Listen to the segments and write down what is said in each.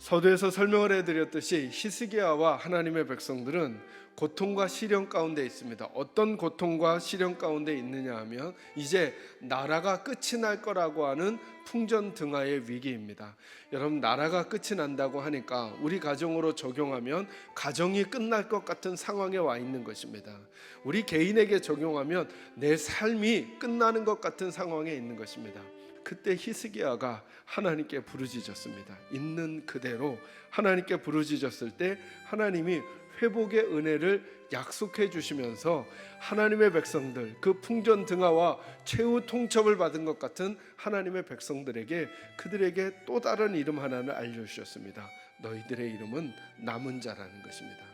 서두에서 설명을 해드렸듯이 히스기야와 하나님의 백성들은 고통과 시련 가운데 있습니다. 어떤 고통과 시련 가운데 있느냐 하면 이제 나라가 끝이 날 거라고 하는 풍전등화의 위기입니다. 여러분, 나라가 끝이 난다고 하니까 우리 가정으로 적용하면 가정이 끝날 것 같은 상황에 와 있는 것입니다. 우리 개인에게 적용하면 내 삶이 끝나는 것 같은 상황에 있는 것입니다. 그때 히스기야가 하나님께 부르짖었습니다. 있는 그대로 하나님께 부르짖었을 때 하나님이 회복의 은혜를 약속해 주시면서 하나님의 백성들, 그 풍전등화와 최후 통첩을 받은 것 같은 하나님의 백성들에게 그들에게 또 다른 이름 하나를 알려주셨습니다. 너희들의 이름은 남은 자라는 것입니다.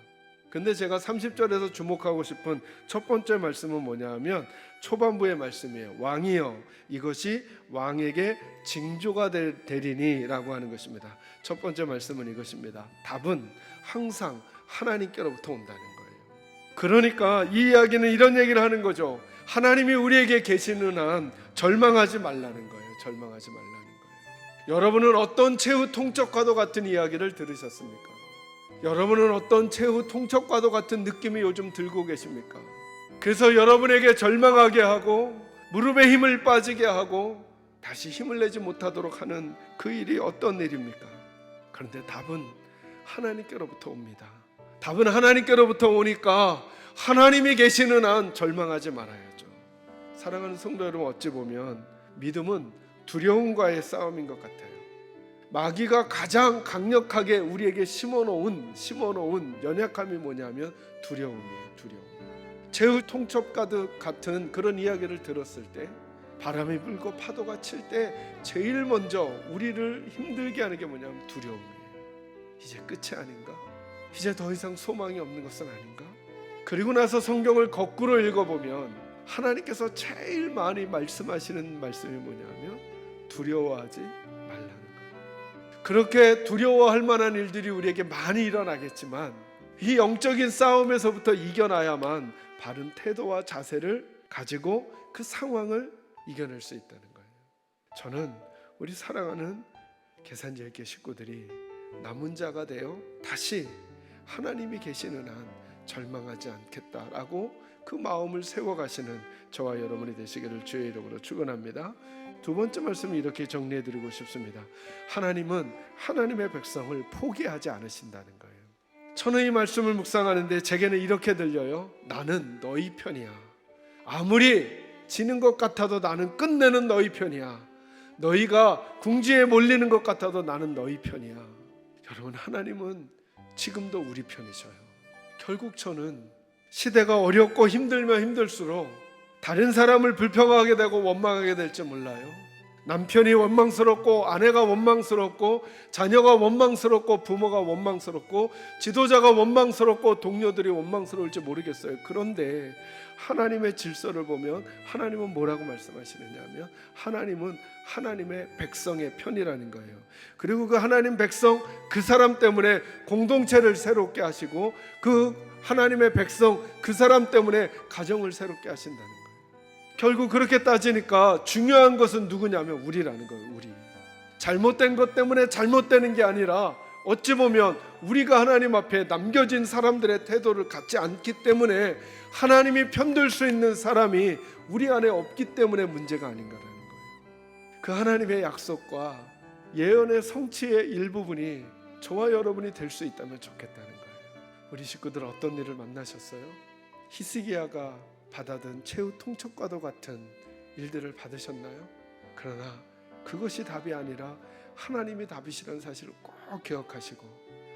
근데 제가 30절에서 주목하고 싶은 첫 번째 말씀은 뭐냐 하면 초반부의 말씀이에요. 왕이여, 이것이 왕에게 징조가 되리니 라고 하는 것입니다. 첫 번째 말씀은 이것입니다. 답은 항상 하나님께로부터 온다는 거예요. 그러니까 이 이야기는 이런 얘기를 하는 거죠. 하나님이 우리에게 계시는 한 절망하지 말라는 거예요. 절망하지 말라는 거예요. 여러분은 어떤 최후 통첩과도 같은 이야기를 들으셨습니까? 여러분은 어떤 최후 통첩과도 같은 느낌이 요즘 들고 계십니까? 그래서 여러분에게 절망하게 하고 무릎에 힘을 빠지게 하고 다시 힘을 내지 못하도록 하는 그 일이 어떤 일입니까? 그런데 답은 하나님께로부터 옵니다. 답은 하나님께로부터 오니까 하나님이 계시는 한 절망하지 말아야죠. 사랑하는 성도 여러분, 어찌 보면 믿음은 두려움과의 싸움인 것 같아요. 마귀가 가장 강력하게 우리에게 심어놓은 연약함이 뭐냐면 두려움이에요. 두려움. 최후 통첩 같은 그런 이야기를 들었을 때, 바람이 불고 파도가 칠 때 제일 먼저 우리를 힘들게 하는 게 뭐냐면 두려움이에요. 이제 끝이 아닌가? 이제 더 이상 소망이 없는 것은 아닌가? 그리고 나서 성경을 거꾸로 읽어보면 하나님께서 제일 많이 말씀하시는 말씀이 뭐냐면 두려워하지 말라는 거예요. 그렇게 두려워할 만한 일들이 우리에게 많이 일어나겠지만 이 영적인 싸움에서부터 이겨나야만 바른 태도와 자세를 가지고 그 상황을 이겨낼 수 있다는 거예요. 저는 우리 사랑하는 계산지엘교 식구들이 남은 자가 되어 다시 하나님이 계시는 한 절망하지 않겠다라고 그 마음을 세워가시는 저와 여러분이 되시기를 주의 이름으로 축원합니다. 두 번째 말씀은 이렇게 정리해드리고 싶습니다. 하나님은 하나님의 백성을 포기하지 않으신다는 거예요. 저는 이 말씀을 묵상하는데 제게는 이렇게 들려요. 나는 너희 편이야. 아무리 지는 것 같아도 나는 끝내는 너희 편이야. 너희가 궁지에 몰리는 것 같아도 나는 너희 편이야. 여러분, 하나님은 지금도 우리 편이셔요. 결국 저는 시대가 어렵고 힘들면 힘들수록 다른 사람을 불평하게 되고 원망하게 될지 몰라요. 남편이 원망스럽고 아내가 원망스럽고 자녀가 원망스럽고 부모가 원망스럽고 지도자가 원망스럽고 동료들이 원망스러울지 모르겠어요. 그런데 하나님의 질서를 보면 하나님은 뭐라고 말씀하시느냐 하면 하나님은 하나님의 백성의 편이라는 거예요. 그리고 그 하나님 백성, 그 사람 때문에 공동체를 새롭게 하시고 그 하나님의 백성, 그 사람 때문에 가정을 새롭게 하신다는 거예요. 결국 그렇게 따지니까 중요한 것은 누구냐면 우리라는 거예요. 우리. 잘못된 것 때문에 잘못되는 게 아니라 어찌 보면 우리가 하나님 앞에 남겨진 사람들의 태도를 갖지 않기 때문에 하나님이 편들 수 있는 사람이 우리 안에 없기 때문에 문제가 아닌가라는 거예요. 그 하나님의 약속과 예언의 성취의 일부분이 저와 여러분이 될 수 있다면 좋겠다는 거예요. 우리 식구들 어떤 일을 만나셨어요? 히스기야가 받아든 최후 통첩과도 같은 일들을 받으셨나요? 그러나 그것이 답이 아니라 하나님이 답이시라는 사실을 꼭 기억하시고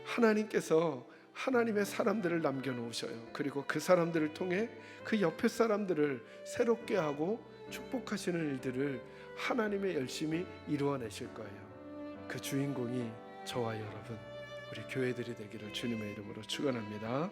하나님께서 하나님의 사람들을 남겨놓으셔요. 그리고 그 사람들을 통해 그 옆에 사람들을 새롭게 하고 축복하시는 일들을 하나님의 열심히 이루어내실 거예요. 그 주인공이 저와 여러분, 우리 교회들이 되기를 주님의 이름으로 축원합니다.